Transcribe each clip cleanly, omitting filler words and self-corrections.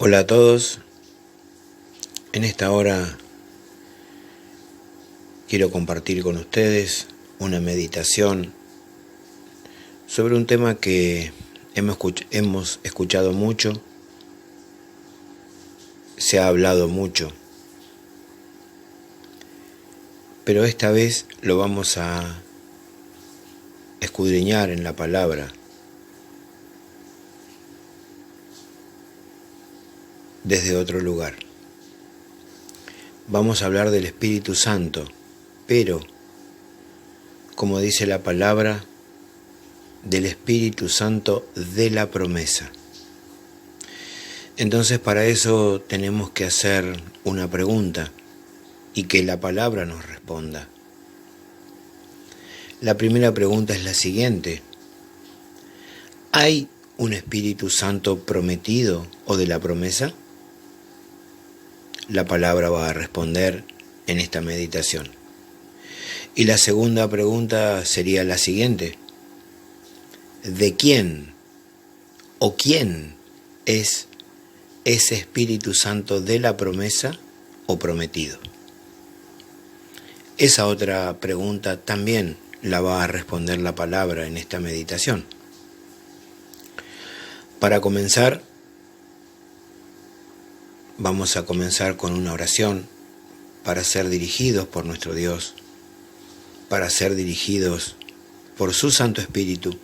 Hola a todos, en esta hora quiero compartir con ustedes una meditación sobre un tema que hemos escuchado mucho, se ha hablado mucho, pero esta vez lo vamos a escudriñar en la palabra desde otro lugar. Vamos a hablar del Espíritu Santo, pero, como dice la palabra, del Espíritu Santo de la promesa. Entonces, para eso tenemos que hacer una pregunta y que la palabra nos responda. La primera pregunta es la siguiente: ¿hay un Espíritu Santo prometido o de la promesa? La palabra va a responder en esta meditación. Y la segunda pregunta sería la siguiente: ¿de quién o quién es ese Espíritu Santo de la promesa o prometido? Esa otra pregunta también la va a responder la palabra en esta meditación. Para comenzar, vamos a comenzar con una oración para ser dirigidos por nuestro Dios, para ser dirigidos por su Santo Espíritu.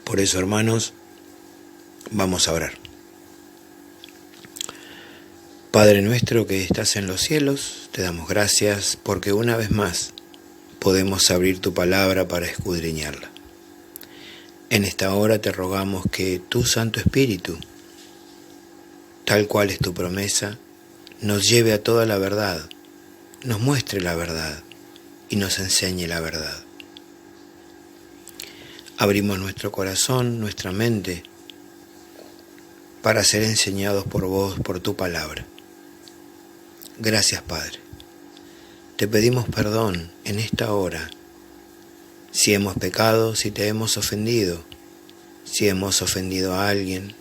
Por eso, hermanos, vamos a orar. Padre nuestro que estás en los cielos, te damos gracias porque una vez más podemos abrir tu palabra para escudriñarla. En esta hora te rogamos que tu Santo Espíritu, tal cual es tu promesa, nos lleve a toda la verdad, nos muestre la verdad y nos enseñe la verdad. Abrimos nuestro corazón, nuestra mente, para ser enseñados por vos, por tu palabra. Gracias, Padre. Te pedimos perdón en esta hora, si hemos pecado, si te hemos ofendido, si hemos ofendido a alguien.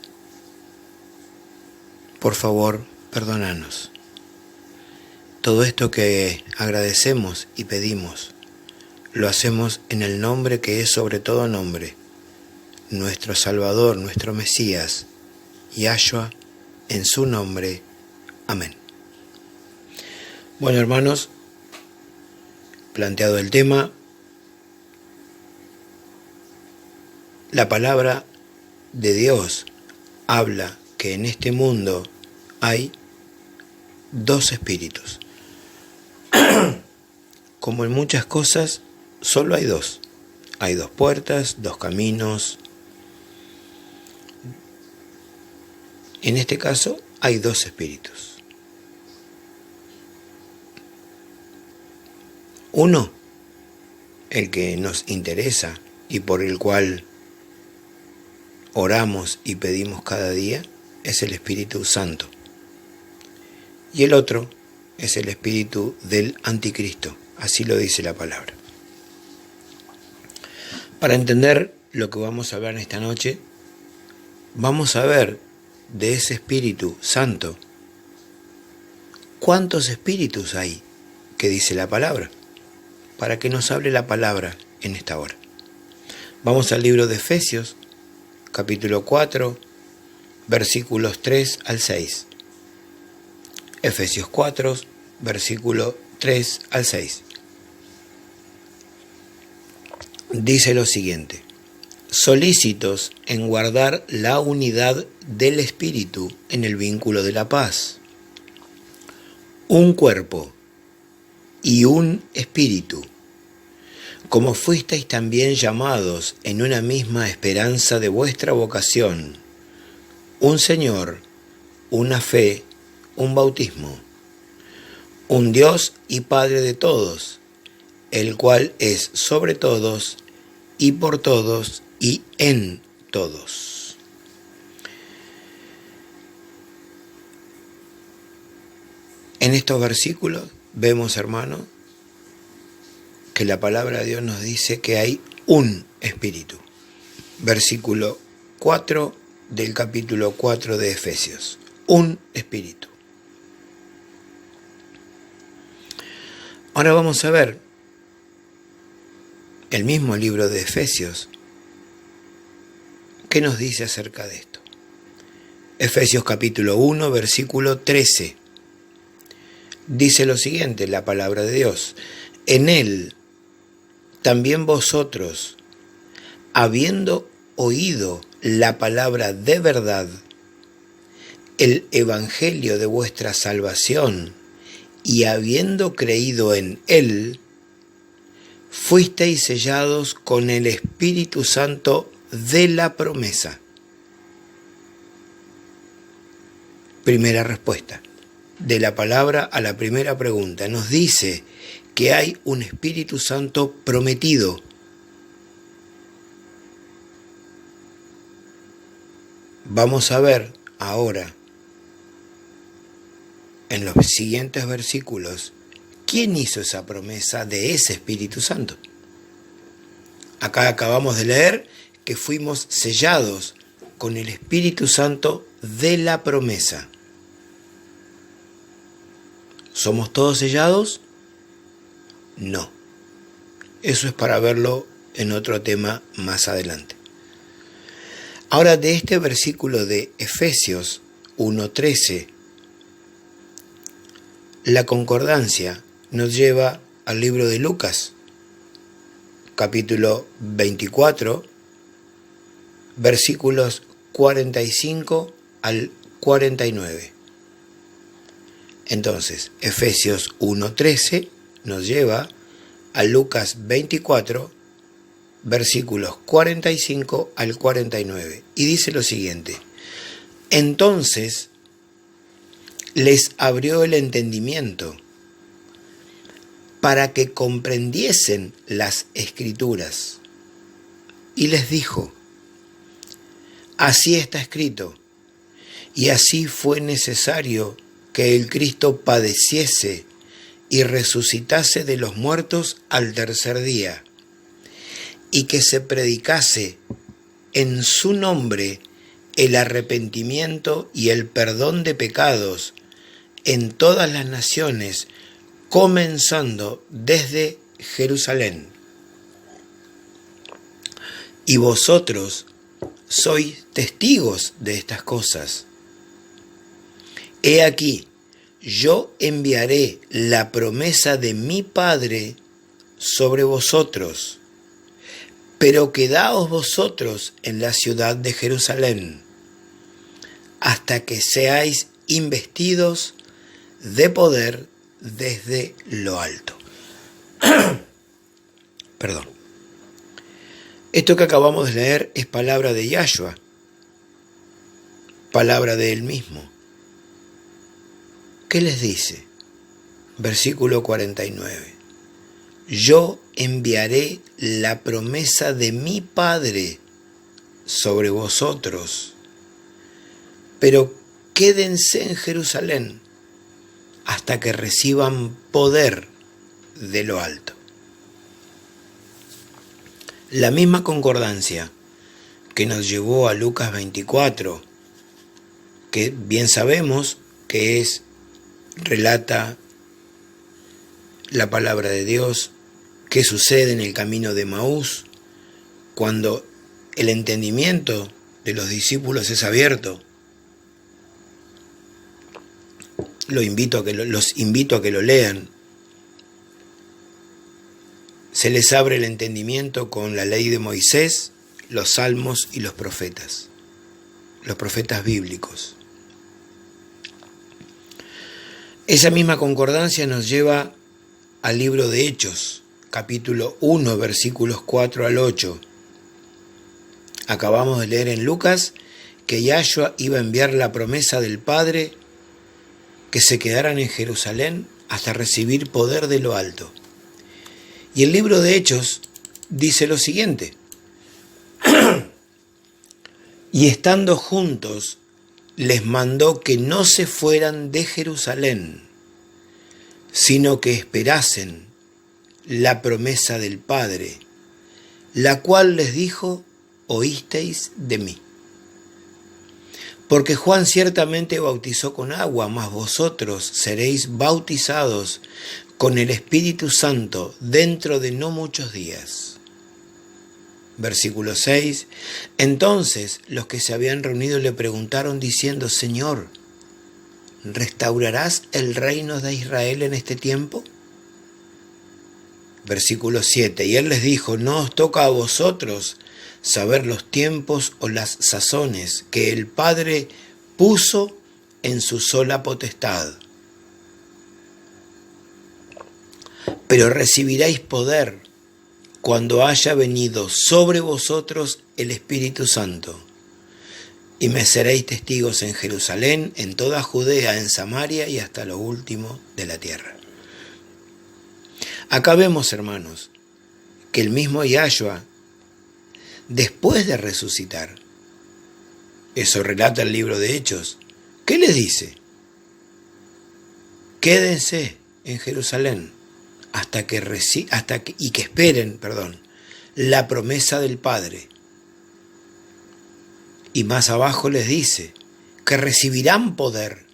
Por favor, perdónanos. Todo esto que agradecemos y pedimos, lo hacemos en el nombre que es sobre todo nombre, nuestro Salvador, nuestro Mesías, Yahshua, en su nombre. Amén. Bueno, hermanos, planteado el tema, la palabra de Dios habla que en este mundo hay dos espíritus. Como en muchas cosas, solo hay dos. Hay dos puertas, dos caminos. En este caso, hay dos espíritus. Uno, el que nos interesa y por el cual oramos y pedimos cada día, es el Espíritu Santo. Y el otro es el espíritu del anticristo, así lo dice la palabra. Para entender lo que vamos a hablar esta noche, vamos a ver de ese Espíritu Santo, ¿cuántos espíritus hay que dice la palabra? Para que nos hable la palabra en esta hora. Vamos al libro de Efesios, capítulo 4, versículos 3 al 6. Efesios 4, versículo 3 al 6. Dice lo siguiente: solícitos en guardar la unidad del Espíritu en el vínculo de la paz. Un cuerpo y un espíritu, como fuisteis también llamados en una misma esperanza de vuestra vocación, un Señor, una fe, un bautismo, un Dios y Padre de todos, el cual es sobre todos y por todos y en todos. En estos versículos vemos, hermano, que la palabra de Dios nos dice que hay un espíritu. versículo 4 del capítulo 4 de Efesios. Un espíritu. Ahora vamos a ver el mismo libro de Efesios. ¿Qué nos dice acerca de esto? Efesios capítulo 1, versículo 13. Dice lo siguiente, la palabra de Dios. En él también vosotros, habiendo oído la palabra de verdad, el evangelio de vuestra salvación, y habiendo creído en él, fuisteis sellados con el Espíritu Santo de la promesa. Primera respuesta. De la palabra a la primera pregunta. Nos dice que hay un Espíritu Santo prometido. Vamos a ver ahora, en los siguientes versículos, ¿quién hizo esa promesa de ese Espíritu Santo? Acá acabamos de leer que fuimos sellados con el Espíritu Santo de la promesa. ¿Somos todos sellados? No. Eso es para verlo en otro tema más adelante. Ahora, de este versículo de Efesios 1:13, la concordancia nos lleva al libro de Lucas, capítulo 24, versículos 45 al 49. Entonces, Efesios 1:13 nos lleva a Lucas 24, versículos 45 al 49. Y dice lo siguiente: entonces les abrió el entendimiento para que comprendiesen las Escrituras. Y les dijo: así está escrito, y así fue necesario que el Cristo padeciese y resucitase de los muertos al tercer día, y que se predicase en su nombre el arrepentimiento y el perdón de pecados en todas las naciones, comenzando desde Jerusalén. Y vosotros sois testigos de estas cosas. He aquí, yo enviaré la promesa de mi Padre sobre vosotros, pero quedaos vosotros en la ciudad de Jerusalén, hasta que seáis investidos de poder desde lo alto. Perdón. Esto que acabamos de leer es palabra de Yahshua, palabra de él mismo. ¿Qué les dice? Versículo 49. Yo enviaré la promesa de mi Padre sobre vosotros, pero quédense en Jerusalén hasta que reciban poder de lo alto. La misma concordancia que nos llevó a Lucas 24, que bien sabemos que relata la palabra de Dios, qué sucede en el camino de Emaús, cuando el entendimiento de los discípulos es abierto. Los invito a que lo lean. Se les abre el entendimiento con la ley de Moisés, los salmos y los profetas bíblicos. Esa misma concordancia nos lleva al libro de Hechos, capítulo 1, versículos 4 al 8. Acabamos de leer en Lucas que Yahshua iba a enviar la promesa del Padre que se quedaran en Jerusalén hasta recibir poder de lo alto. Y el libro de Hechos dice lo siguiente: y estando juntos, les mandó que no se fueran de Jerusalén, sino que esperasen la promesa del Padre, la cual les dijo: oísteis de mí. Porque Juan ciertamente bautizó con agua, mas vosotros seréis bautizados con el Espíritu Santo dentro de no muchos días. Versículo 6. Entonces los que se habían reunido le preguntaron diciendo, Señor, ¿restaurarás el reino de Israel en este tiempo? Versículo 7. Y él les dijo, no os toca a vosotros saber los tiempos o las sazones que el Padre puso en su sola potestad. Pero recibiréis poder cuando haya venido sobre vosotros el Espíritu Santo. Y me seréis testigos en Jerusalén, en toda Judea, en Samaria y hasta lo último de la tierra. Acá vemos, hermanos, que el mismo Yahshua, después de resucitar, eso relata el libro de Hechos, ¿qué les dice? Quédense en Jerusalén y que esperen, la promesa del Padre. Y más abajo les dice que recibirán poder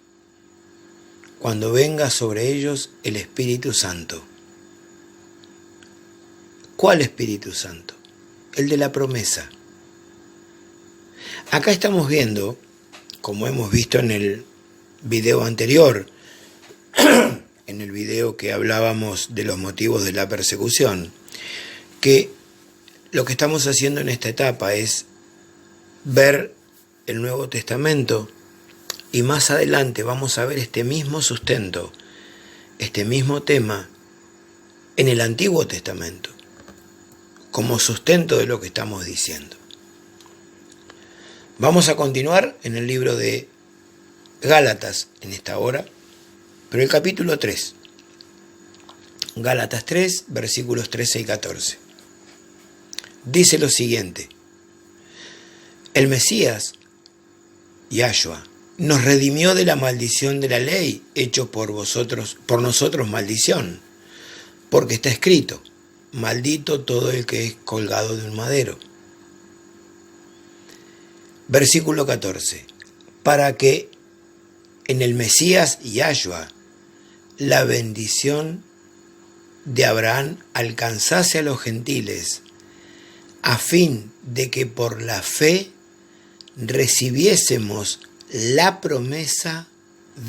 cuando venga sobre ellos el Espíritu Santo. ¿Cuál Espíritu Santo? El de la promesa. Acá estamos viendo, como hemos visto en el video anterior, en el video que hablábamos de los motivos de la persecución, que lo que estamos haciendo en esta etapa es ver el Nuevo Testamento y más adelante vamos a ver este mismo sustento, este mismo tema en el Antiguo Testamento, como sustento de lo que estamos diciendo. Vamos a continuar en el libro de Gálatas en esta hora, pero el capítulo 3. Gálatas 3, versículos 13 y 14. Dice lo siguiente: el Mesías, Yahshua, nos redimió de la maldición de la ley, hecho por nosotros maldición, porque está escrito, maldito todo el que es colgado de un madero. Versículo 14. Para que en el Mesías Yahshua la bendición de Abraham alcanzase a los gentiles, a fin de que por la fe recibiésemos la promesa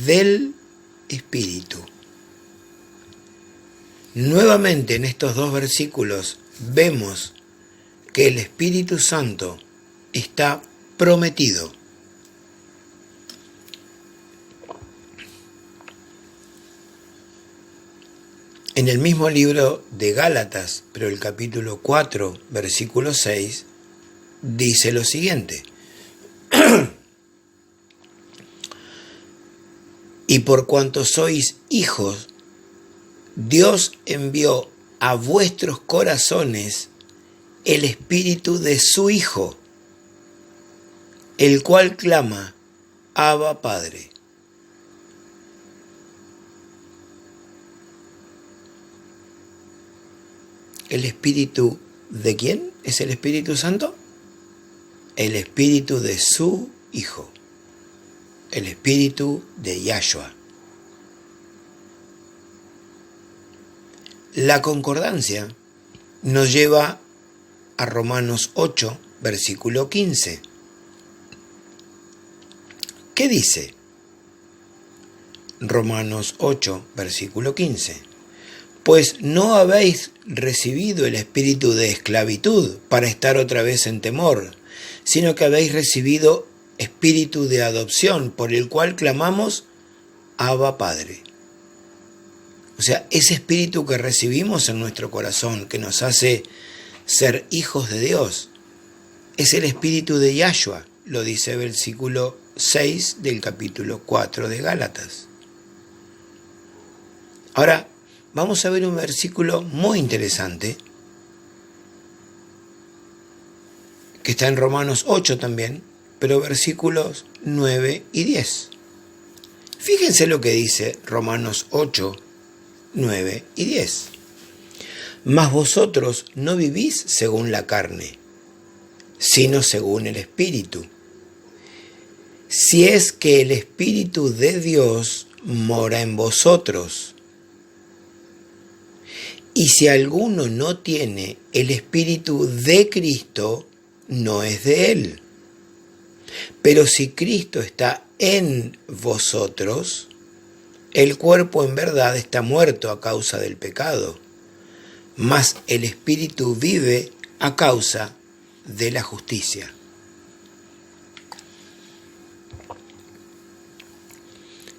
del Espíritu. Nuevamente en estos dos versículos vemos que el Espíritu Santo está prometido. En el mismo libro de Gálatas, pero el capítulo 4, versículo 6, dice lo siguiente: y por cuanto sois hijos, Dios envió a vuestros corazones el espíritu de su Hijo, el cual clama, Abba, Padre. ¿El espíritu de quién es el Espíritu Santo? El espíritu de su Hijo, el espíritu de Yahshua. La concordancia nos lleva a Romanos 8, versículo 15. ¿Qué dice? Romanos 8, versículo 15. Pues no habéis recibido el espíritu de esclavitud para estar otra vez en temor, sino que habéis recibido espíritu de adopción, por el cual clamamos, Abba, Padre. O sea, ese espíritu que recibimos en nuestro corazón, que nos hace ser hijos de Dios, es el espíritu de Yahshua, lo dice el versículo 6 del capítulo 4 de Gálatas. Ahora, vamos a ver un versículo muy interesante, que está en Romanos 8 también, pero versículos 9 y 10. Fíjense lo que dice Romanos 8, 9 y 10. Mas vosotros no vivís según la carne, sino según el Espíritu. Si es que el Espíritu de Dios mora en vosotros. Y si alguno no tiene el Espíritu de Cristo, no es de él. Pero si Cristo está en vosotros, el cuerpo en verdad está muerto a causa del pecado, mas el Espíritu vive a causa de la justicia.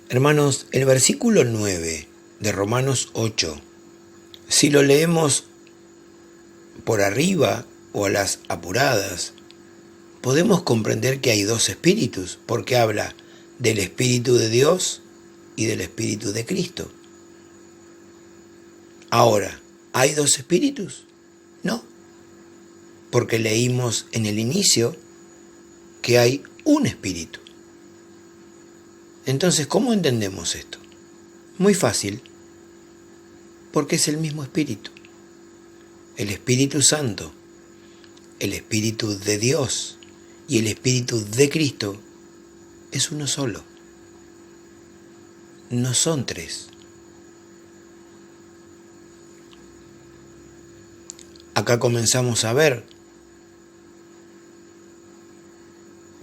Hermanos, el versículo 9 de Romanos 8, si lo leemos por arriba o a las apuradas, podemos comprender que hay dos espíritus, porque habla del Espíritu de Dios y del Espíritu de Cristo. Ahora, ¿hay dos espíritus? No, porque leímos en el inicio que hay un espíritu. Entonces, ¿cómo entendemos esto? Muy fácil, porque es el mismo Espíritu. El Espíritu Santo, el Espíritu de Dios y el Espíritu de Cristo es uno solo. No son tres. Acá comenzamos a ver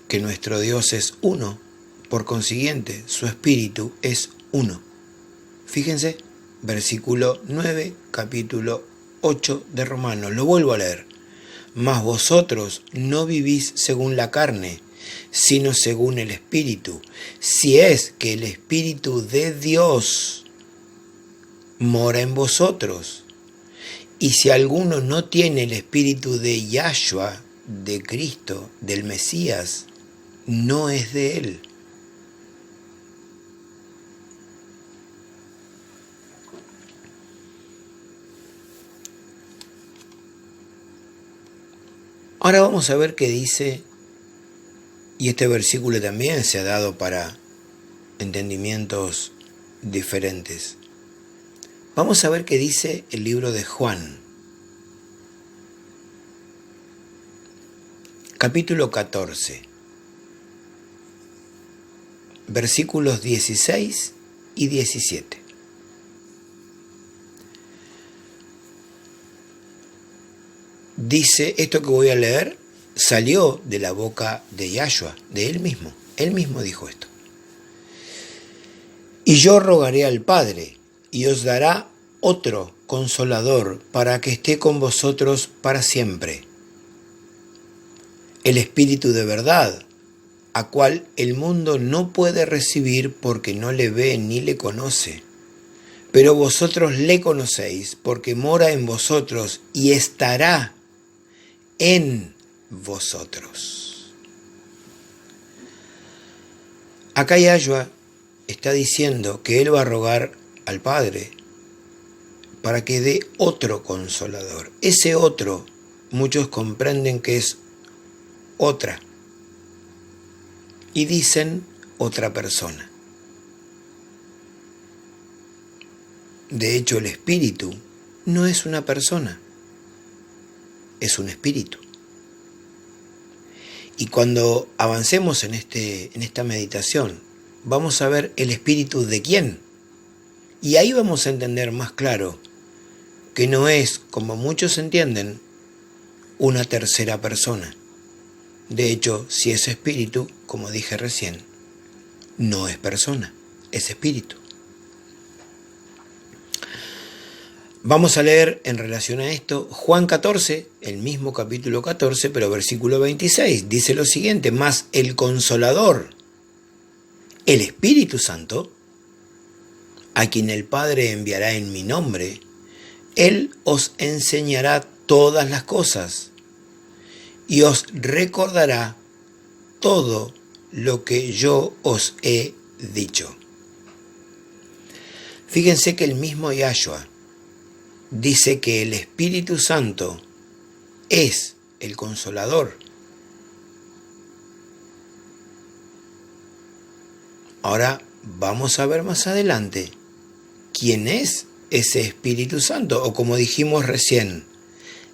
que nuestro Dios es uno. Por consiguiente, su espíritu es uno. Fíjense, versículo 9, capítulo 8 de Romanos. Lo vuelvo a leer. Mas vosotros no vivís según la carne, sino según el Espíritu. Si es que el Espíritu de Dios mora en vosotros. Y si alguno no tiene el Espíritu de Yahshua, de Cristo, del Mesías, no es de él. Ahora vamos a ver qué dice, y este versículo también se ha dado para entendimientos diferentes. Vamos a ver qué dice el libro de Juan, capítulo 14, versículos 16 y 17. Dice, esto que voy a leer salió de la boca de Yahshua, de él mismo dijo esto. Y yo rogaré al Padre, y os dará otro consolador para que esté con vosotros para siempre. El Espíritu de verdad, a cual el mundo no puede recibir porque no le ve ni le conoce. Pero vosotros le conocéis porque mora en vosotros y estará en vosotros. Acá Yahshua está diciendo que él va a rogar al Padre para que dé otro consolador. Ese otro, muchos comprenden que es otra y dicen otra persona. De hecho, el espíritu no es una persona, es un espíritu. Y cuando avancemos en esta meditación, vamos a ver el espíritu de quién. Y ahí vamos a entender más claro que no es, como muchos entienden, una tercera persona. De hecho, si es espíritu, como dije recién, no es persona, es espíritu. Vamos a leer en relación a esto Juan 14, el mismo capítulo 14, pero versículo 26. Dice lo siguiente, mas el Consolador, el Espíritu Santo, a quien el Padre enviará en mi nombre, Él os enseñará todas las cosas y os recordará todo lo que yo os he dicho. Fíjense que el mismo Yahshua dice que el Espíritu Santo es el Consolador. Ahora vamos a ver más adelante quién es ese Espíritu Santo, o como dijimos recién,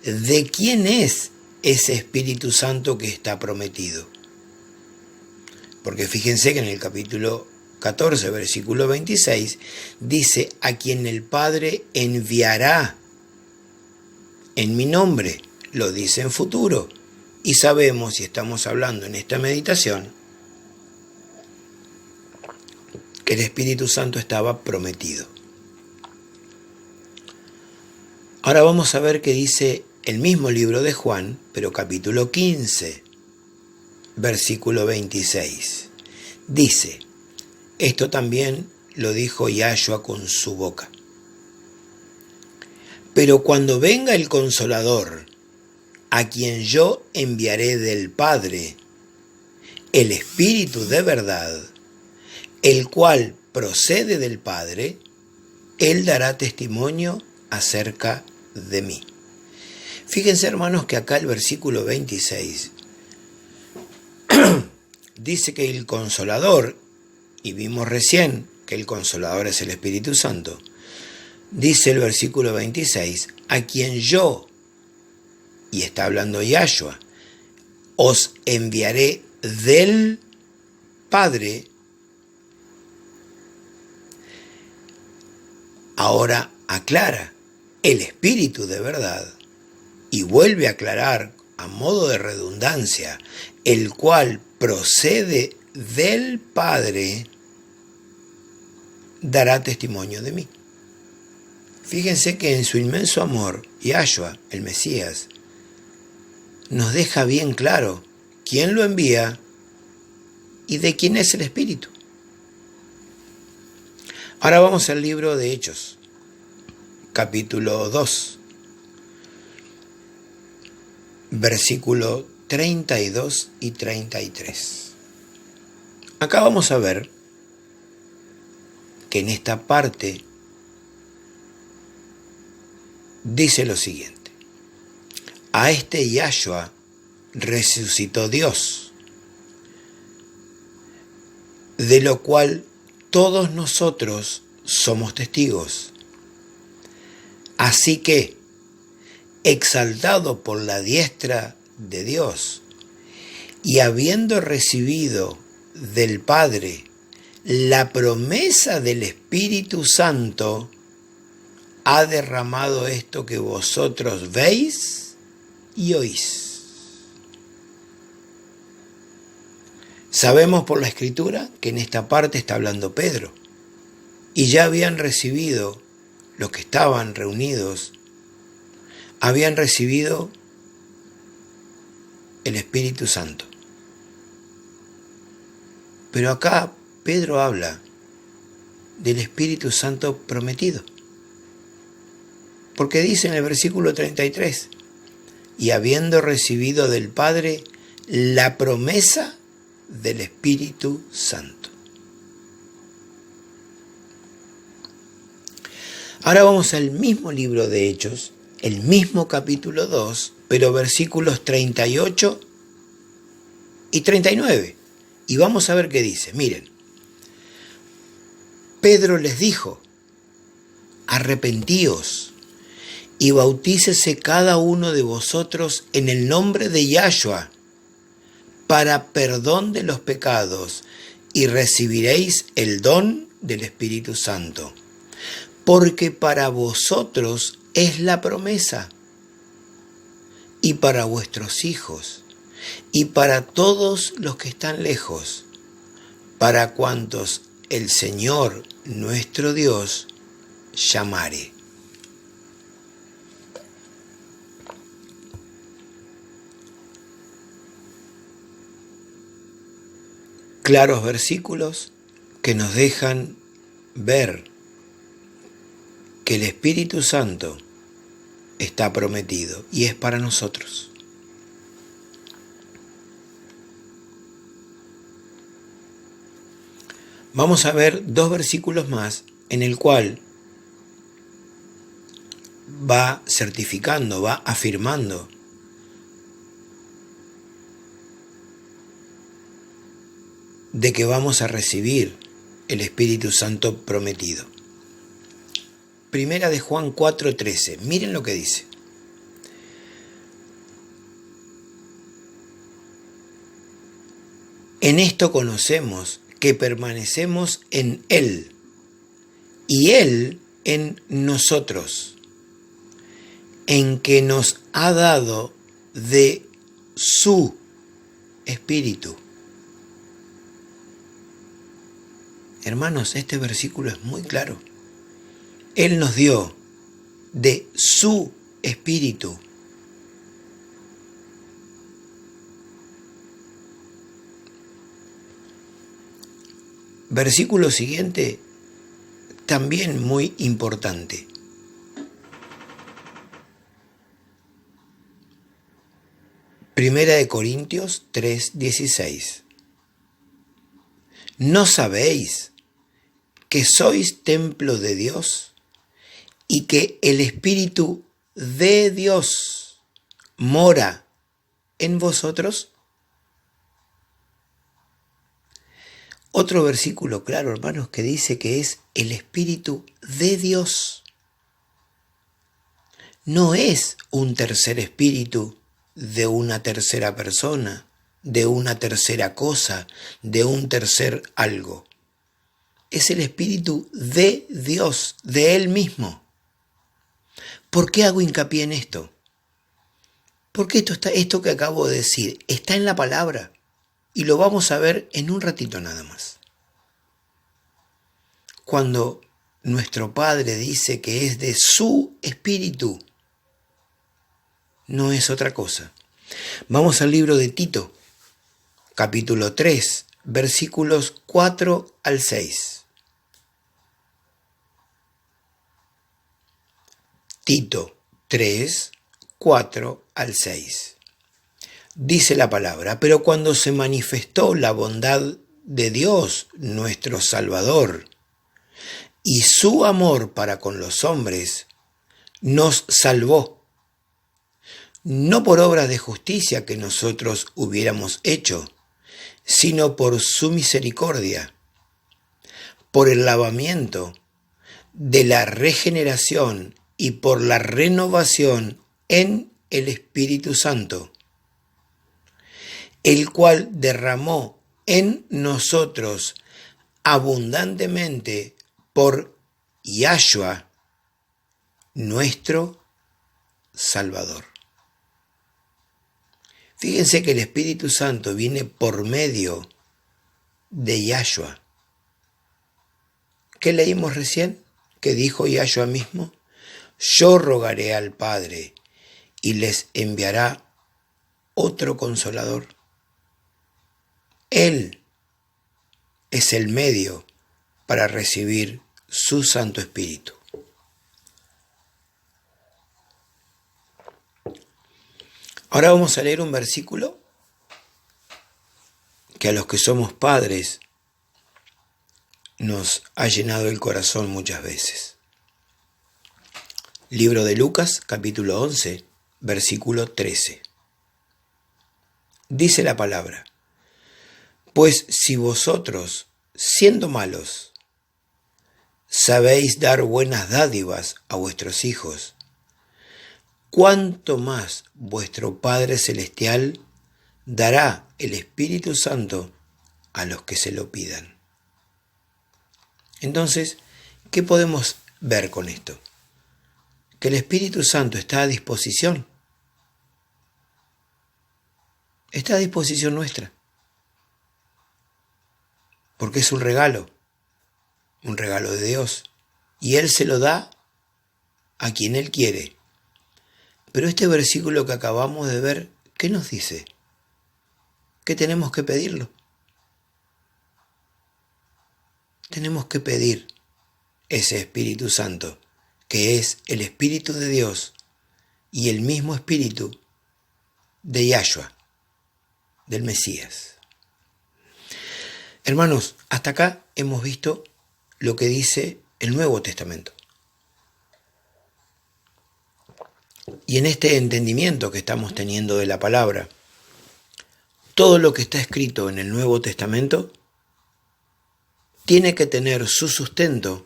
de quién es ese Espíritu Santo que está prometido. Porque fíjense que en el capítulo 14, versículo 26, dice: a quien el Padre enviará en mi nombre. Lo dice en futuro. Y sabemos, y estamos hablando en esta meditación, que el Espíritu Santo estaba prometido. Ahora vamos a ver qué dice el mismo libro de Juan, pero capítulo 15, versículo 26. Dice: esto también lo dijo Yahshua con su boca. Pero cuando venga el Consolador, a quien yo enviaré del Padre, el Espíritu de verdad, el cual procede del Padre, Él dará testimonio acerca de mí. Fíjense, hermanos, que acá el versículo 26 dice que el Consolador, y vimos recién que el Consolador es el Espíritu Santo, dice el versículo 26, a quien yo, y está hablando Yahshua, os enviaré del Padre. Ahora aclara el Espíritu de verdad y vuelve a aclarar a modo de redundancia, el cual procede del Padre, dará testimonio de mí. Fíjense que en su inmenso amor, Yahshua, el Mesías, nos deja bien claro quién lo envía y de quién es el Espíritu. Ahora vamos al libro de Hechos, capítulo 2, versículo 32 y 33. Acá vamos a ver que en esta parte dice lo siguiente: a este Yahshua resucitó Dios, de lo cual todos nosotros somos testigos. Así que, exaltado por la diestra de Dios, y habiendo recibido del Padre la promesa del Espíritu Santo, ha derramado esto que vosotros veis y oís. Sabemos por la Escritura que en esta parte está hablando Pedro, y ya habían recibido, los que estaban reunidos, habían recibido el Espíritu Santo. Pero acá Pedro habla del Espíritu Santo prometido, porque dice en el versículo 33, y habiendo recibido del Padre la promesa del Espíritu Santo. Ahora vamos al mismo libro de Hechos, el mismo capítulo 2, pero versículos 38 y 39. Y vamos a ver qué dice. Miren, Pedro les dijo: arrepentíos y bautícese cada uno de vosotros en el nombre de Yahshua para perdón de los pecados, y recibiréis el don del Espíritu Santo. Porque para vosotros es la promesa, y para vuestros hijos, y para todos los que están lejos, para cuantos el Señor nuestro Dios llamare. Claros versículos que nos dejan ver que el Espíritu Santo está prometido y es para nosotros. Vamos a ver dos versículos más en el cual va certificando, va afirmando de que vamos a recibir el Espíritu Santo prometido. Primera de Juan 4:13. Miren lo que dice. En esto conocemos que permanecemos en Él y Él en nosotros, en que nos ha dado de su Espíritu. Hermanos, este versículo es muy claro. Él nos dio de su Espíritu. Versículo siguiente, también muy importante. Primera de Corintios 3:16. ¿No sabéis que sois templo de Dios y que el Espíritu de Dios mora en vosotros? Otro versículo claro, hermanos, que dice que es el Espíritu de Dios. No es un tercer espíritu de una tercera persona, de una tercera cosa, de un tercer algo. Es el Espíritu de Dios, de Él mismo. ¿Por qué hago hincapié en esto? Porque esto que acabo de decir está en la palabra y lo vamos a ver en un ratito nada más. Cuando nuestro Padre dice que es de su Espíritu, no es otra cosa. Vamos al libro de Tito, capítulo 3, versículos 4 al 6. Tito 3, 4 al 6. Dice la palabra: pero cuando se manifestó la bondad de Dios, nuestro Salvador, y su amor para con los hombres, nos salvó, no por obras de justicia que nosotros hubiéramos hecho, sino por su misericordia, por el lavamiento de la regeneración y por la renovación en el Espíritu Santo, el cual derramó en nosotros abundantemente por Yahshua, nuestro Salvador. Fíjense que el Espíritu Santo viene por medio de Yahshua. ¿Qué leímos recién? ¿Qué dijo Yahshua mismo? Yo rogaré al Padre y les enviará otro Consolador. Él es el medio para recibir su Santo Espíritu. Ahora vamos a leer un versículo que a los que somos padres nos ha llenado el corazón muchas veces. Libro de Lucas, capítulo 11, versículo 13. Dice la palabra: pues si vosotros, siendo malos, sabéis dar buenas dádivas a vuestros hijos, ¿cuánto más vuestro Padre Celestial dará el Espíritu Santo a los que se lo pidan? Entonces, ¿qué podemos ver con esto? Que el Espíritu Santo está a disposición. Está a disposición nuestra. Porque es un regalo de Dios. Y Él se lo da a quien Él quiere. Pero este versículo que acabamos de ver, ¿qué nos dice? Que tenemos que pedirlo. Tenemos que pedir ese Espíritu Santo, que es el Espíritu de Dios y el mismo Espíritu de Yahshua, del Mesías. Hermanos, hasta acá hemos visto lo que dice el Nuevo Testamento. Y en este entendimiento que estamos teniendo de la palabra, todo lo que está escrito en el Nuevo Testamento tiene que tener su sustento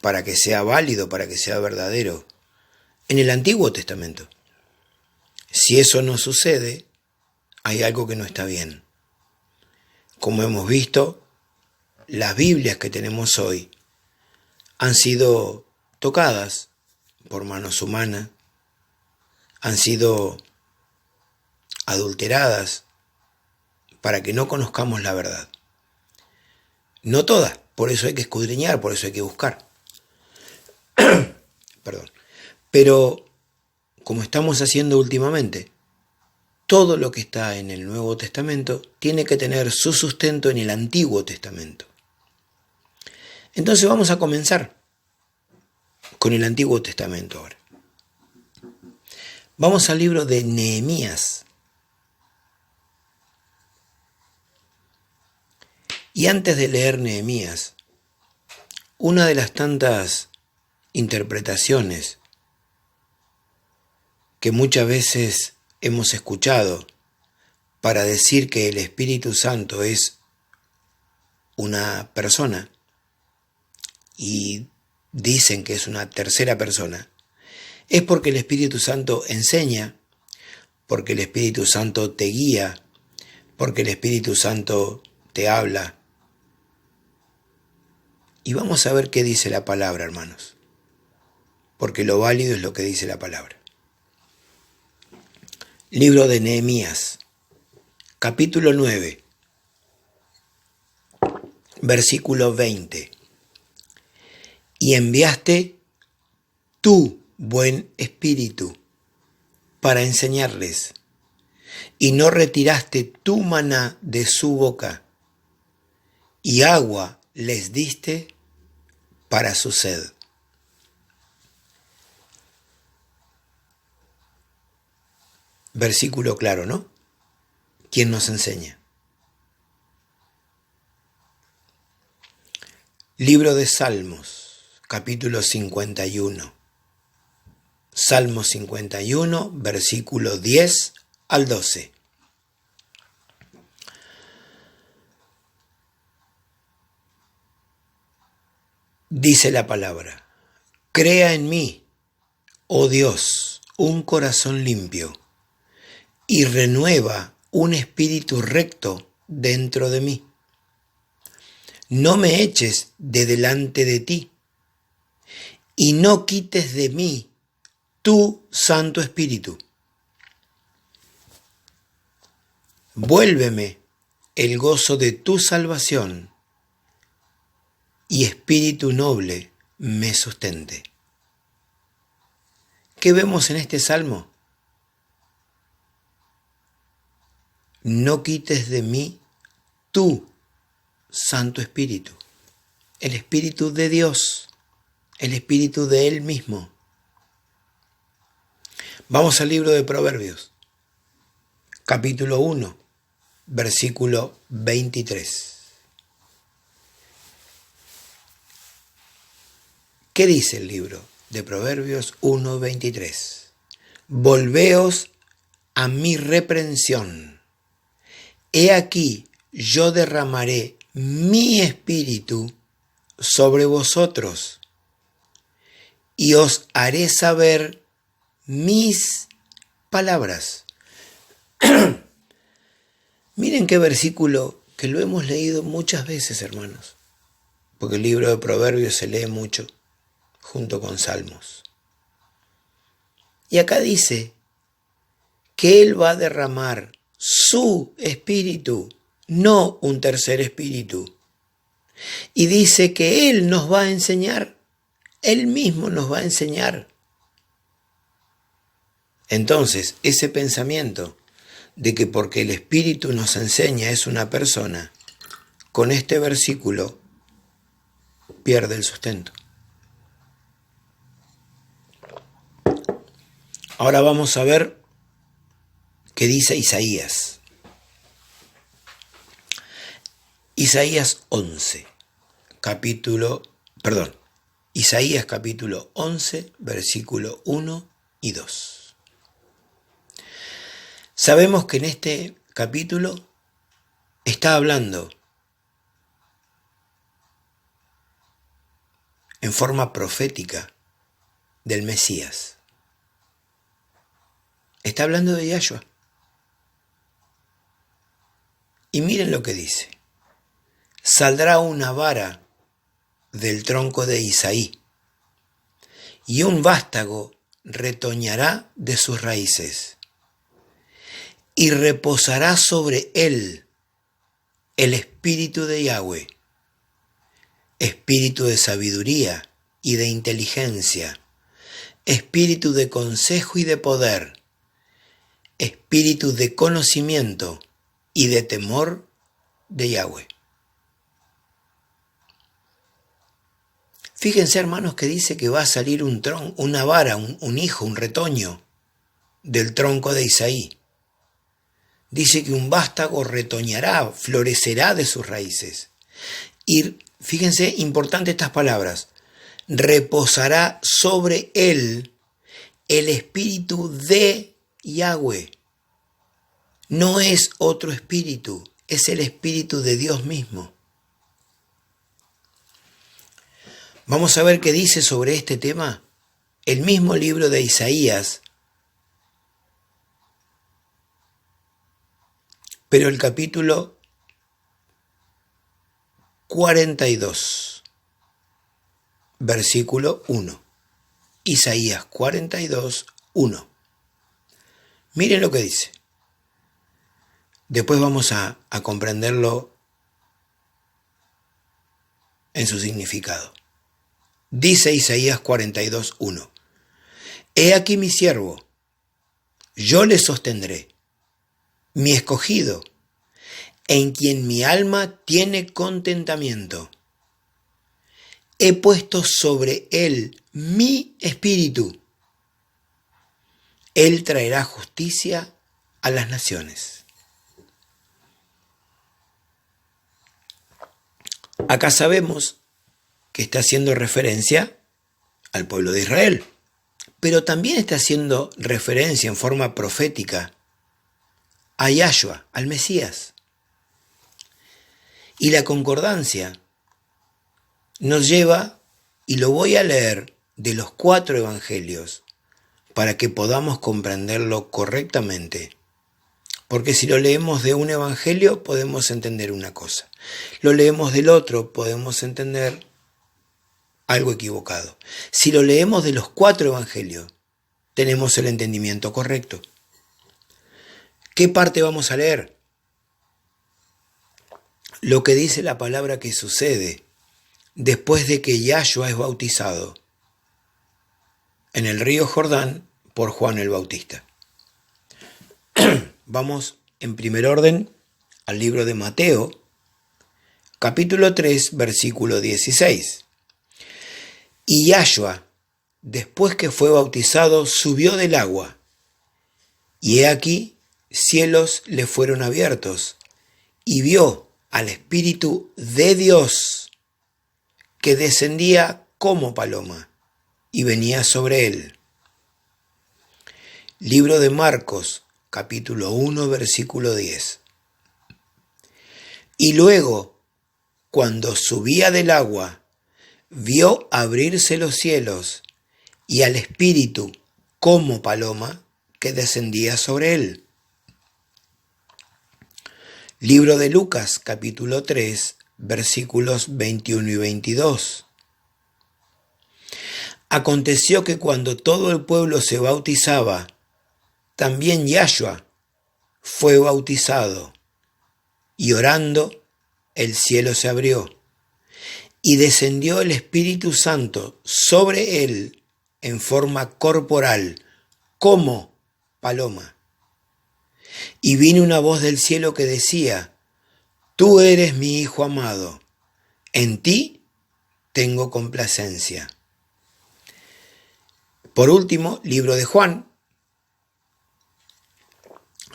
para que sea válido, para que sea verdadero, en el Antiguo Testamento. Si eso no sucede, hay algo que no está bien. como hemos visto, las Biblias que tenemos hoy han sido tocadas por manos humanas, han sido adulteradas para que no conozcamos la verdad. No todas, por eso hay que escudriñar, por eso hay que buscar. Perdón. Pero, como estamos haciendo últimamente, todo lo que está en el Nuevo Testamento tiene que tener su sustento en el Antiguo Testamento. Entonces vamos a comenzar con el Antiguo Testamento ahora. Vamos al libro de Nehemías. Y antes de leer Nehemías, una de las tantas interpretaciones que muchas veces hemos escuchado para decir que el Espíritu Santo es una persona y dicen que es una tercera persona, es porque el Espíritu Santo enseña, porque el Espíritu Santo te guía, porque el Espíritu Santo te habla. Y vamos a ver qué dice la palabra, hermanos, porque lo válido es lo que dice la palabra. Libro de Nehemías, capítulo 9, versículo 20. Y enviaste tu buen espíritu para enseñarles, y no retiraste tu maná de su boca, y agua les diste para su sed. Versículo claro, ¿no? ¿Quién nos enseña? Libro de Salmos, capítulo 51. Salmo 51, versículo 10 al 12. Dice la palabra: crea en mí, oh Dios, un corazón limpio, y renueva un espíritu recto dentro de mí. No me eches de delante de ti, y no quites de mí tu Santo Espíritu. Vuélveme el gozo de tu salvación, y espíritu noble me sustente. ¿Qué vemos en este salmo? No quites de mí tu Santo Espíritu, el Espíritu de Dios, el Espíritu de Él mismo. Vamos al libro de Proverbios, capítulo 1, versículo 23. ¿Qué dice el libro de Proverbios 1:23? Volveos a mi reprensión. He aquí, yo derramaré mi espíritu sobre vosotros y os haré saber mis palabras. Miren qué versículo que lo hemos leído muchas veces, hermanos, porque el libro de Proverbios se lee mucho junto con Salmos. Y acá dice que Él va a derramar su espíritu, no un tercer espíritu. Y dice que Él nos va a enseñar, Él mismo nos va a enseñar. Entonces, ese pensamiento de que porque el Espíritu nos enseña es una persona, con este versículo pierde el sustento. Ahora vamos a ver qué dice Isaías. Isaías 11, Isaías capítulo 11, versículo 1 y 2. Sabemos que en este capítulo está hablando en forma profética del Mesías. Está hablando de Yahshua. Y miren lo que dice. saldrá una vara del tronco de Isaí, y un vástago retoñará de sus raíces, y reposará sobre él el espíritu de Yahweh, espíritu de sabiduría y de inteligencia, espíritu de consejo y de poder, espíritu de conocimiento y de temor de Yahweh. Fíjense, hermanos, que dice que va a salir una vara, un hijo, un retoño del tronco de Isaí. Dice que un vástago retoñará, florecerá de sus raíces. Y fíjense, importante estas palabras, reposará sobre él el espíritu de Yahweh. No es otro espíritu, es el espíritu de Dios mismo. Vamos a ver qué dice sobre este tema el mismo libro de Isaías, pero el capítulo 42, versículo 1. Isaías 42, 1. Miren lo que dice. Después vamos a comprenderlo en su significado. Dice Isaías 42, 1. He aquí mi siervo, yo le sostendré, mi escogido, en quien mi alma tiene contentamiento. He puesto sobre él mi espíritu. Él traerá justicia a las naciones. Acá sabemos que está haciendo referencia al pueblo de Israel, pero también está haciendo referencia en forma profética a Yahshua, al Mesías. Y la concordancia nos lleva, y lo voy a leer de los 4 evangelios para que podamos comprenderlo correctamente. Porque si lo leemos de un evangelio podemos entender una cosa. Lo leemos del otro podemos entender algo equivocado. Si lo leemos de los 4 evangelios tenemos el entendimiento correcto. ¿Qué parte vamos a leer? Lo que dice la palabra que sucede después de que Yahshua es bautizado en el río Jordán por Juan el Bautista. Vamos en primer orden al libro de Mateo, capítulo 3, versículo 16. Y Yahshua, después que fue bautizado, subió del agua, y he aquí cielos le fueron abiertos, y vio al Espíritu de Dios, que descendía como paloma, y venía sobre él. Libro de Marcos, capítulo 1, versículo 10. Y luego, cuando subía del agua, vio abrirse los cielos, y al Espíritu como paloma, que descendía sobre él. Libro de Lucas, capítulo 3, versículos 21 y 22. Aconteció que cuando todo el pueblo se bautizaba, también Yahshua fue bautizado, y orando, el cielo se abrió, y descendió el Espíritu Santo sobre él en forma corporal, como paloma. Y vino una voz del cielo que decía: Tú eres mi Hijo amado, en ti tengo complacencia. Por último, libro de Juan,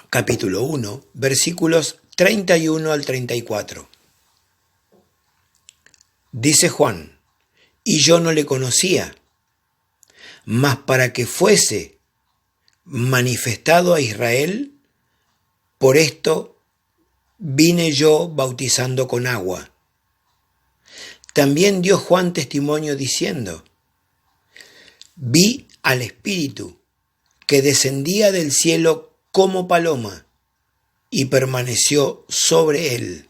capítulo 1, versículos 31 al 34. Dice Juan: Y yo no le conocía, mas para que fuese manifestado a Israel, por esto vine yo bautizando con agua. También dio Juan testimonio diciendo: Vi al Espíritu que descendía del cielo como paloma y permaneció sobre él.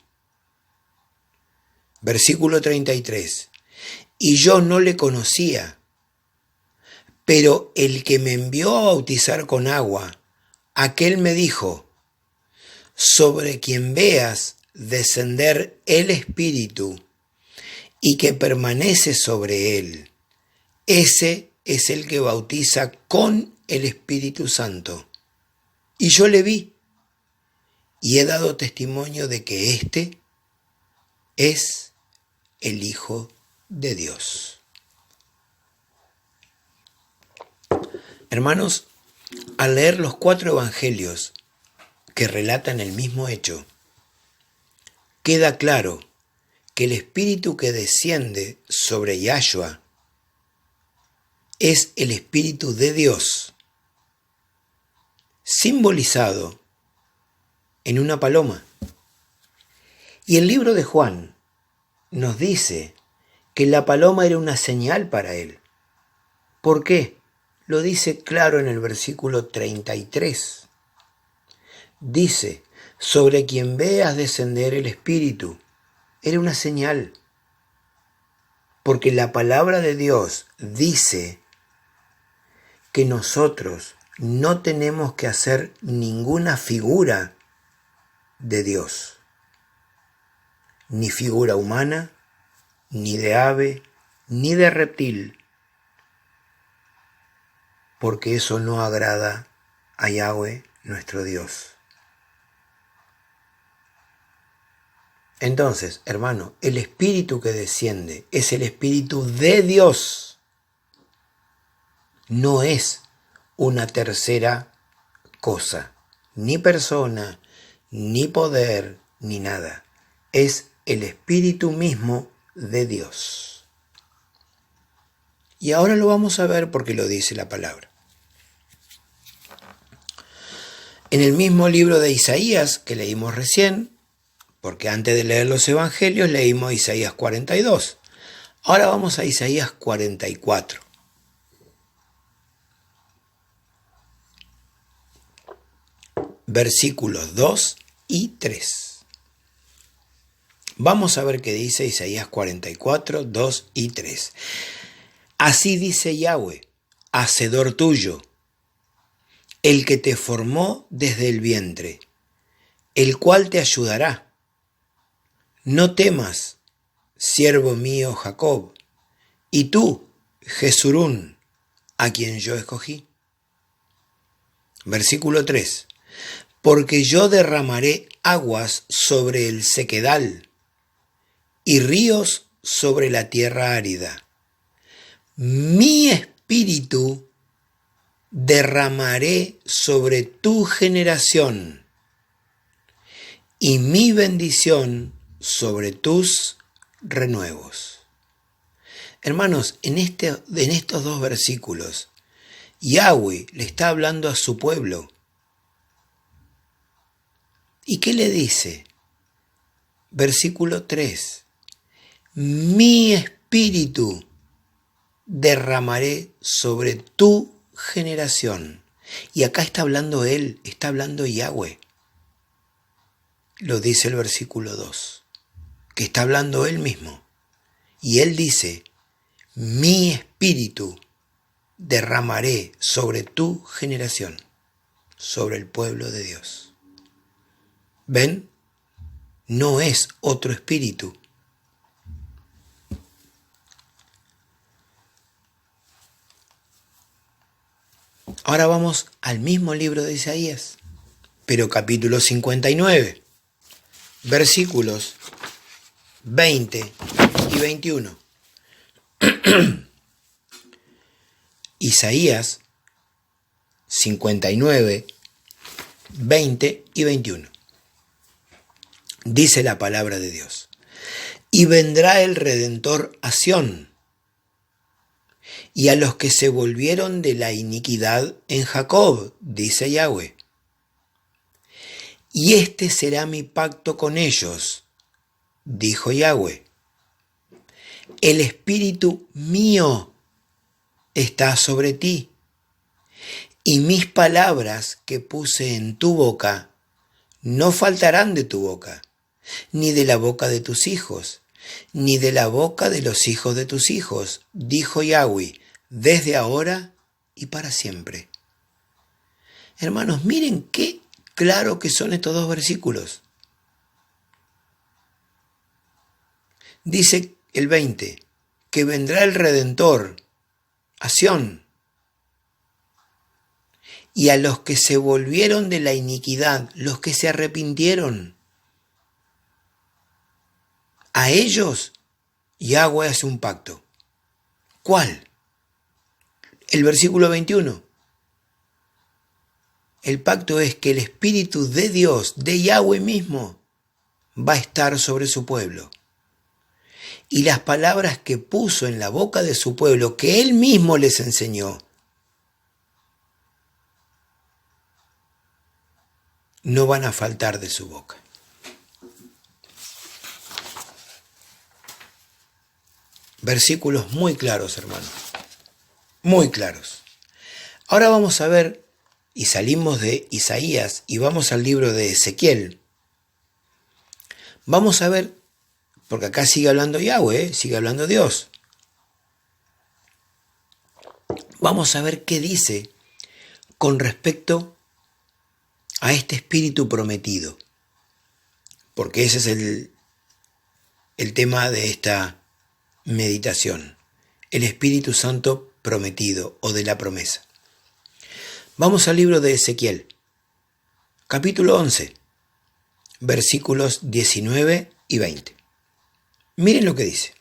Versículo 33. Y yo no le conocía, pero el que me envió a bautizar con agua, aquel me dijo, sobre quien veas descender el Espíritu y que permanece sobre él, ese es el que bautiza con el Espíritu Santo. Y yo le vi y he dado testimonio de que éste es el Hijo de Dios. Hermanos, al leer los 4 evangelios que relatan el mismo hecho, queda claro que el Espíritu que desciende sobre Yahshua es el Espíritu de Dios, simbolizado en una paloma. Y el libro de Juan nos dice que la paloma era una señal para él. ¿Por qué? Lo dice claro en el versículo 33. Dice, sobre quien veas descender el Espíritu. Era una señal. Porque la palabra de Dios dice que nosotros no tenemos que hacer ninguna figura de Dios. Ni figura humana, ni de ave, ni de reptil. Porque eso no agrada a Yahweh, nuestro Dios. Entonces, hermano, el Espíritu que desciende es el Espíritu de Dios. No es una tercera cosa, ni persona, ni poder, ni nada. Es el Espíritu mismo de Dios. Y ahora lo vamos a ver porque lo dice la palabra. En el mismo libro de Isaías que leímos recién, porque antes de leer los evangelios leímos Isaías 42. Ahora vamos a Isaías 44. Versículos 2 y 3. Vamos a ver qué dice Isaías 44, 2 y 3. Así dice Yahweh, hacedor tuyo, el que te formó desde el vientre, el cual te ayudará. No temas, siervo mío Jacob, y tú, Jesurún, a quien yo escogí. Versículo 3. Porque yo derramaré aguas sobre el sequedal y ríos sobre la tierra árida. Mi espíritu derramaré sobre tu generación y mi bendición sobre tus renuevos. Hermanos, en estos 2 versículos, Yahweh le está hablando a su pueblo. ¿Y qué le dice? Versículo 3. Mi espíritu derramaré sobre tu generación. Y acá está hablando él, está hablando Yahweh. Lo dice el versículo 2, que está hablando él mismo. Y él dice, mi espíritu derramaré sobre tu generación, sobre el pueblo de Dios. ¿Ven? No es otro espíritu. Ahora vamos al mismo libro de Isaías, pero capítulo 59, versículos 20 y 21. Isaías 59, 20 y 21. Dice la palabra de Dios. Y vendrá el Redentor a Sión, y a los que se volvieron de la iniquidad en Jacob, dice Yahweh. Y este será mi pacto con ellos, dijo Yahweh. El espíritu mío está sobre ti, y mis palabras que puse en tu boca no faltarán de tu boca, ni de la boca de tus hijos, ni de la boca de los hijos de tus hijos, dijo Yahweh, desde ahora y para siempre. Hermanos, miren qué claro que son estos dos versículos. Dice el 20, que vendrá el Redentor a Sión, y a los que se volvieron de la iniquidad, los que se arrepintieron, a ellos Yahweh hace un pacto. ¿Cuál? El versículo 21. El pacto es que el Espíritu de Dios, de Yahweh mismo, va a estar sobre su pueblo. Y las palabras que puso en la boca de su pueblo, que Él mismo les enseñó, no van a faltar de su boca. Versículos muy claros, hermanos. Muy claros. Ahora vamos a ver, y salimos de Isaías y vamos al libro de Ezequiel. Vamos a ver, porque acá sigue hablando Yahweh, sigue hablando Dios. Vamos a ver qué dice con respecto a este espíritu prometido. Porque ese es el tema de esta meditación. El Espíritu Santo prometido o de la promesa. Vamos al libro de Ezequiel, capítulo 11, versículos 19 y 20. Miren lo que dice.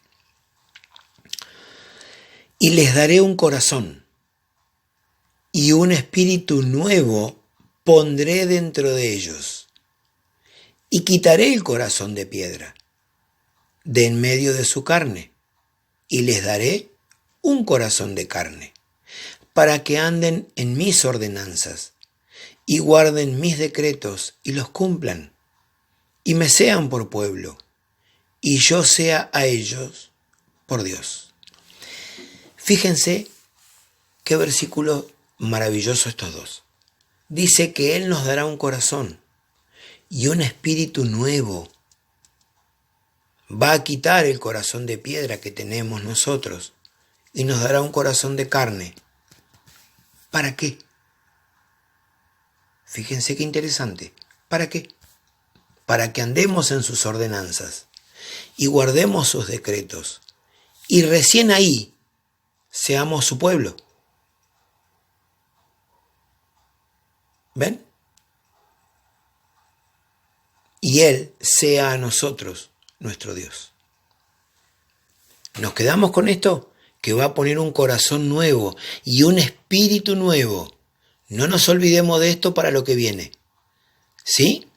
Y les daré un corazón, y un espíritu nuevo pondré dentro de ellos, y quitaré el corazón de piedra de en medio de su carne, y les daré un corazón de carne, para que anden en mis ordenanzas, y guarden mis decretos, y los cumplan, y me sean por pueblo, y yo sea a ellos por Dios. Fíjense qué versículo maravilloso estos dos. Dice que Él nos dará un corazón y un espíritu nuevo. Va a quitar el corazón de piedra que tenemos nosotros y nos dará un corazón de carne. ¿Para qué? Fíjense qué interesante. ¿Para qué? Para que andemos en sus ordenanzas y guardemos sus decretos y recién ahí seamos su pueblo. ¿Ven? Y Él sea a nosotros nuestro Dios. Nos quedamos con esto, que va a poner un corazón nuevo y un espíritu nuevo. No nos olvidemos de esto para lo que viene. ¿Sí?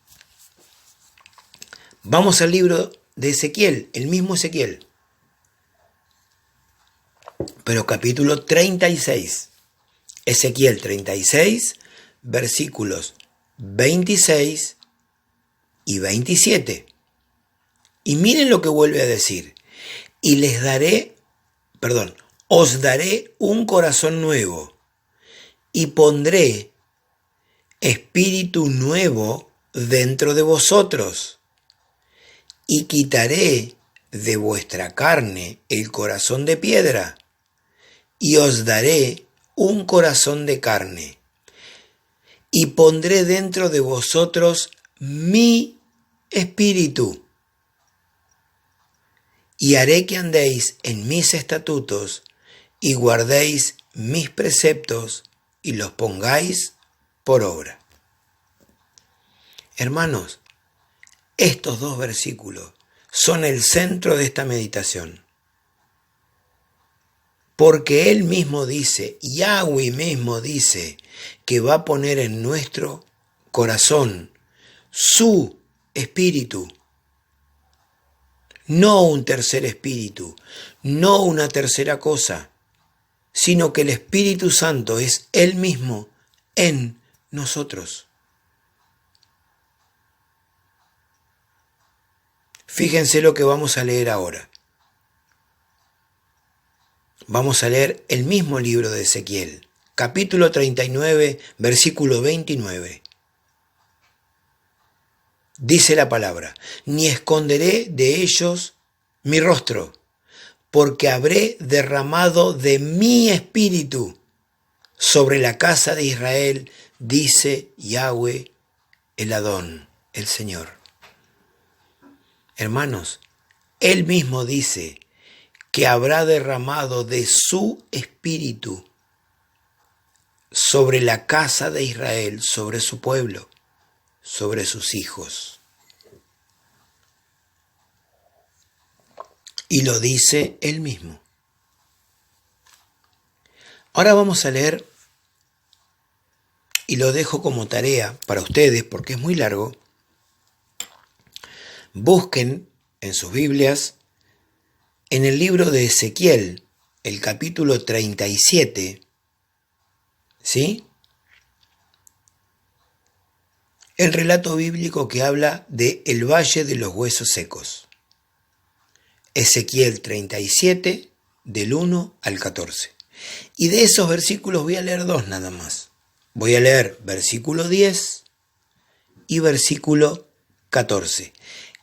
Vamos al libro de Ezequiel, el mismo Ezequiel. Pero capítulo 36. Ezequiel 36, versículos 26 y 27. Y miren lo que vuelve a decir. Y os daré un corazón nuevo y pondré espíritu nuevo dentro de vosotros y quitaré de vuestra carne el corazón de piedra y os daré un corazón de carne y pondré dentro de vosotros mi espíritu y haré que andéis en mis estatutos y guardéis mis preceptos y los pongáis por obra. Hermanos, estos dos versículos son el centro de esta meditación. Porque Él mismo dice, Yahweh mismo dice, que va a poner en nuestro corazón su espíritu. No un tercer espíritu, no una tercera cosa, sino que el Espíritu Santo es Él mismo en nosotros. Fíjense lo que vamos a leer ahora. Vamos a leer el mismo libro de Ezequiel, capítulo 39, versículo 29. Dice la palabra, ni esconderé de ellos mi rostro, porque habré derramado de mi espíritu sobre la casa de Israel, dice Yahweh el Adón, el Señor. Hermanos, Él mismo dice que habrá derramado de su espíritu sobre la casa de Israel, sobre su pueblo, sobre sus hijos. Y lo dice Él mismo. Ahora vamos a leer, y lo dejo como tarea para ustedes porque es muy largo. Busquen en sus Biblias, en el libro de Ezequiel, el capítulo 37, ¿sí? El relato bíblico que habla de el valle de los huesos secos. Ezequiel 37, del 1 al 14. Y de esos versículos voy a leer dos nada más. Voy a leer versículo 10 y versículo 14.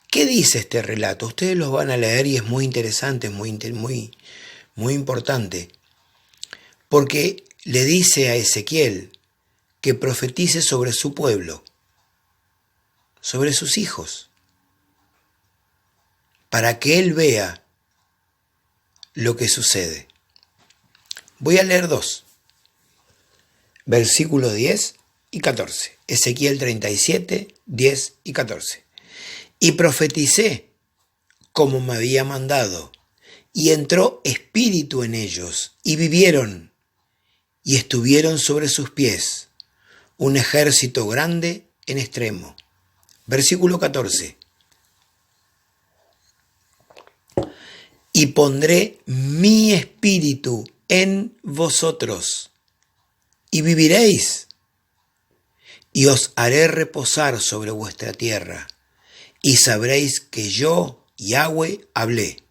¿Qué dice este relato? Ustedes los van a leer y es muy interesante, muy importante. Porque le dice a Ezequiel que profetice sobre su pueblo, sobre sus hijos, para que él vea lo que sucede. Voy a leer dos, versículos 10 y 14. Ezequiel 37, 10 y 14. Y profeticé como me había mandado, y entró espíritu en ellos, y vivieron, y estuvieron sobre sus pies, un ejército grande en extremo. Versículo 14. Y pondré mi espíritu en vosotros, y viviréis, y os haré reposar sobre vuestra tierra, y sabréis que yo, Yahweh, hablé,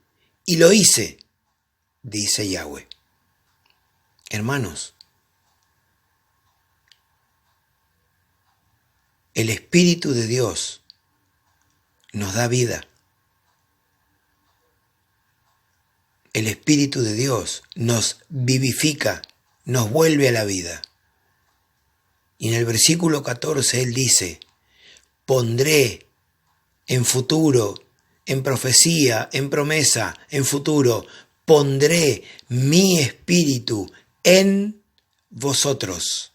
y lo hice, dice Yahweh. Hermanos, el Espíritu de Dios nos da vida. El Espíritu de Dios nos vivifica, nos vuelve a la vida. Y en el versículo 14 Él dice, pondré en futuro, en profecía, en promesa, en futuro, pondré mi espíritu en vosotros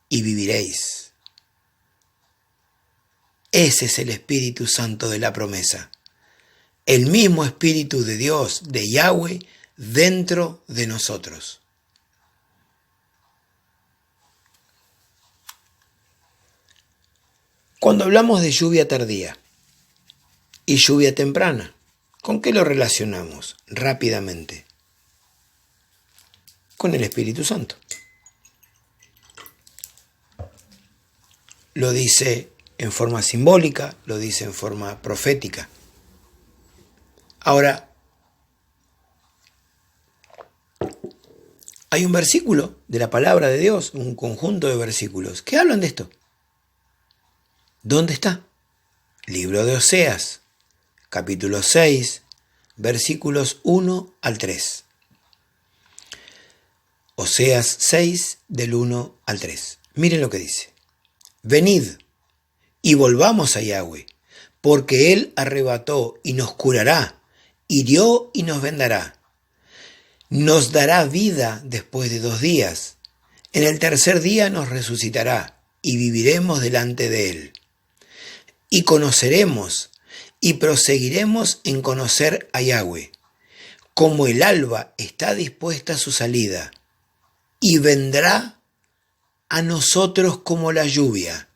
y viviréis. Ese es el Espíritu Santo de la promesa. El mismo Espíritu de Dios, de Yahweh, dentro de nosotros. Cuando hablamos de lluvia tardía y lluvia temprana, ¿con qué lo relacionamos rápidamente? Con el Espíritu Santo. Lo dice en forma simbólica, lo dice en forma profética. Ahora, hay un versículo de la palabra de Dios, un conjunto de versículos que hablan de esto. ¿Dónde está? Libro de Oseas, capítulo 6, versículos 1 al 3. Oseas 6, del 1 al 3. Miren lo que dice. Venid y volvamos a Yahweh, porque Él arrebató y nos curará, hirió y nos vendará. Nos dará vida después de 2 días. En el tercer día nos resucitará y viviremos delante de Él. Y conoceremos y proseguiremos en conocer a Yahweh, como el alba está dispuesta a su salida, y vendrá a nosotros como la lluvia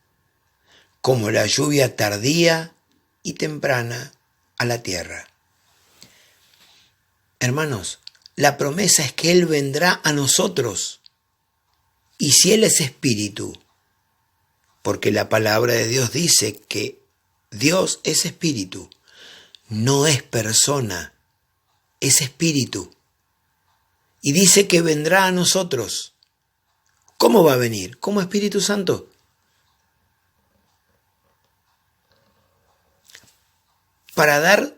tardía y temprana a la tierra. Hermanos, la promesa es que Él vendrá a nosotros. Y si Él es espíritu, porque la palabra de Dios dice que Dios es espíritu, no es persona, es espíritu. Y dice que vendrá a nosotros. ¿Cómo va a venir? ¿Como Espíritu Santo? Para dar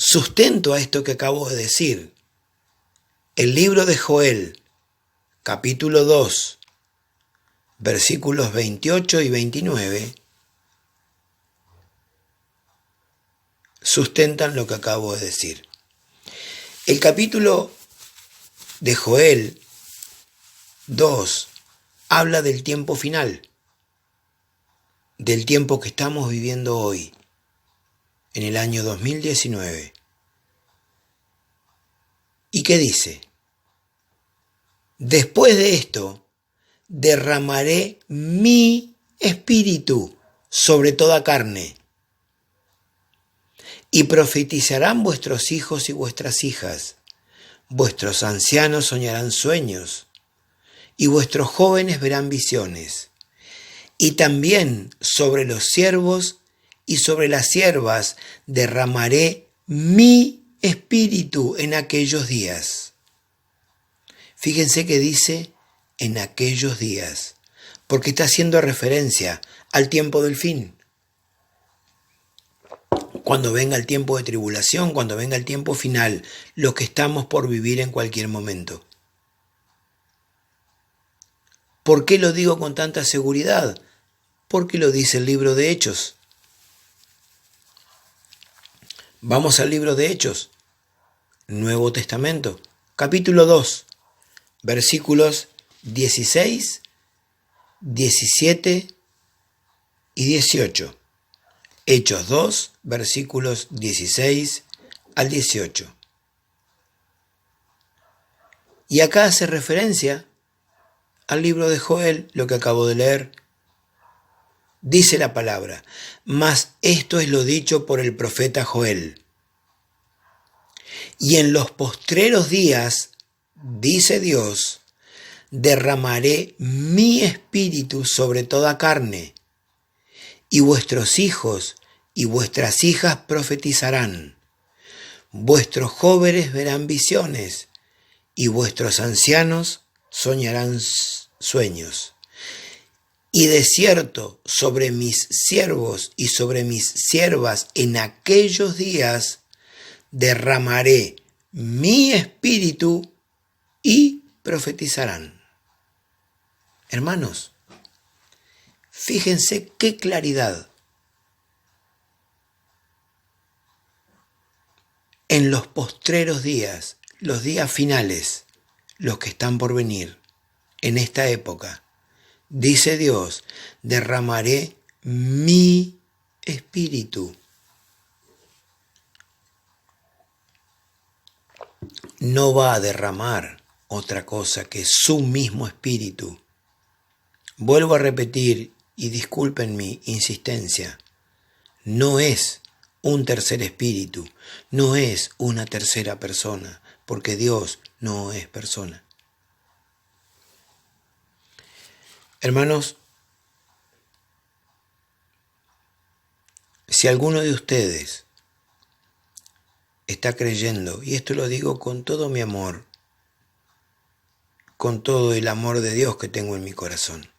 sustento a esto que acabo de decir. El libro de Joel, capítulo 2, versículos 28 y 29, sustentan lo que acabo de decir. El capítulo de Joel 2 habla del tiempo final, del tiempo que estamos viviendo hoy, en el año 2019. ¿Y qué dice? Después de esto, derramaré mi espíritu sobre toda carne, y profetizarán vuestros hijos y vuestras hijas, vuestros ancianos soñarán sueños, y vuestros jóvenes verán visiones. Y también sobre los siervos y sobre las siervas derramaré mi espíritu en aquellos días. Fíjense que dice en aquellos días, porque está haciendo referencia al tiempo del fin. Cuando venga el tiempo de tribulación, cuando venga el tiempo final, lo que estamos por vivir en cualquier momento. ¿Por qué lo digo con tanta seguridad? Porque lo dice el libro de Hechos. Vamos al libro de Hechos, Nuevo Testamento, capítulo 2, versículos 16, 17 y 18. Hechos 2, versículos 16 al 18. Y acá hace referencia al libro de Joel, lo que acabo de leer. Dice la palabra, mas esto es lo dicho por el profeta Joel. Y en los postreros días, dice Dios, derramaré mi espíritu sobre toda carne, y vuestros hijos y vuestras hijas profetizarán, vuestros jóvenes verán visiones, y vuestros ancianos soñarán sueños. Y de cierto, sobre mis siervos y sobre mis siervas en aquellos días derramaré mi espíritu y profetizarán. Hermanos, fíjense qué claridad. En los postreros días, los días finales, los que están por venir, en esta época, dice Dios, derramaré mi espíritu. No va a derramar otra cosa que su mismo espíritu. Vuelvo a repetir, y disculpen mi insistencia, no es un tercer espíritu, no es una tercera persona, porque Dios no es persona. Hermanos, si alguno de ustedes está creyendo, y esto lo digo con todo mi amor, con todo el amor de Dios que tengo en mi corazón,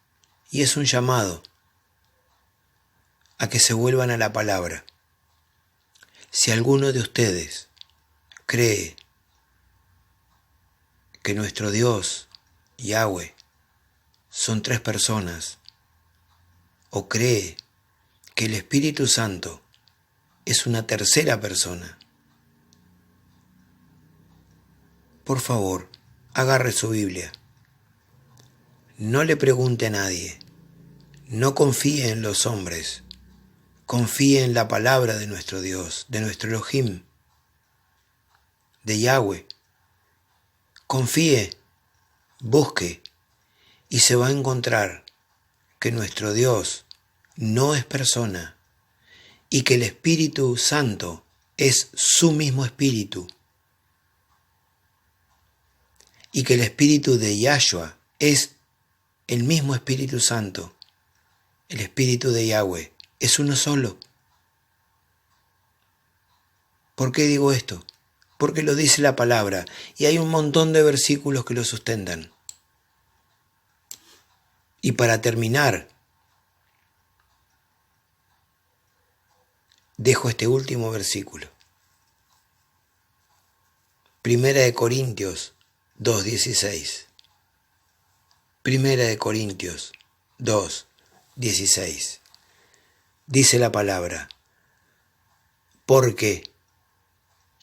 y es un llamado a que se vuelvan a la palabra. Si alguno de ustedes cree que nuestro Dios, Yahweh, son tres personas, o cree que el Espíritu Santo es una tercera persona, por favor, agarre su Biblia. No le pregunte a nadie. No confíe en los hombres. Confíe en la palabra de nuestro Dios, de nuestro Elohim, de Yahweh. Confíe, busque, y se va a encontrar que nuestro Dios no es persona y que el Espíritu Santo es su mismo Espíritu y que el Espíritu de Yahshua es el mismo Espíritu Santo, el Espíritu de Yahweh, es uno solo. ¿Por qué digo esto? Porque lo dice la palabra y hay un montón de versículos que lo sustentan. Y para terminar, dejo este último versículo. Primera de Corintios 2:16. Primera de Corintios 2:16. Dice la palabra: porque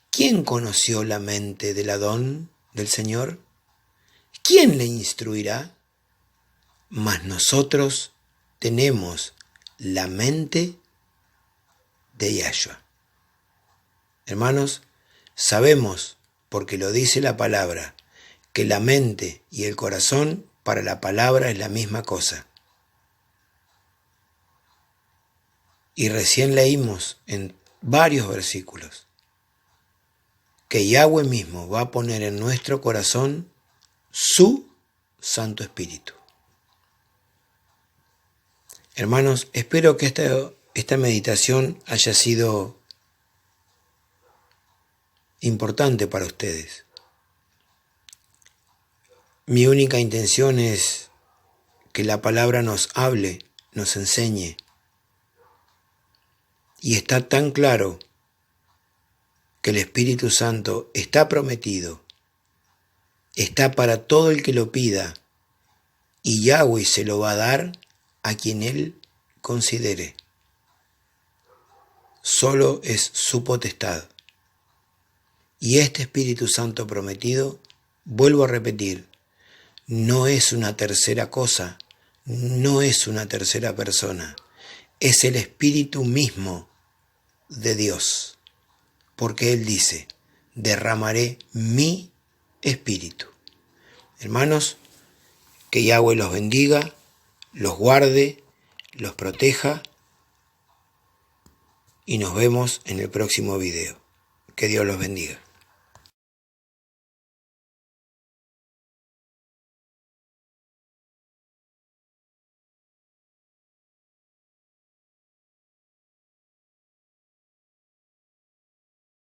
¿quién conoció la mente del Adón del Señor? ¿Quién le instruirá? Mas nosotros tenemos la mente de Yahshua. Hermanos, sabemos, porque lo dice la palabra, que la mente y el corazón para la palabra es la misma cosa. Y recién leímos en varios versículos que Yahweh mismo va a poner en nuestro corazón su Santo Espíritu. Hermanos, espero que esta meditación haya sido importante para ustedes. Mi única intención es que la palabra nos hable, nos enseñe. Y está tan claro que el Espíritu Santo está prometido, está para todo el que lo pida, y Yahweh se lo va a dar a quien Él considere. Solo es su potestad. Y este Espíritu Santo prometido, vuelvo a repetir, no es una tercera cosa, no es una tercera persona, es el Espíritu mismo de Dios, porque Él dice: derramaré mi Espíritu. Hermanos, que Yahweh los bendiga, los guarde, los proteja, y nos vemos en el próximo video. Que Dios los bendiga.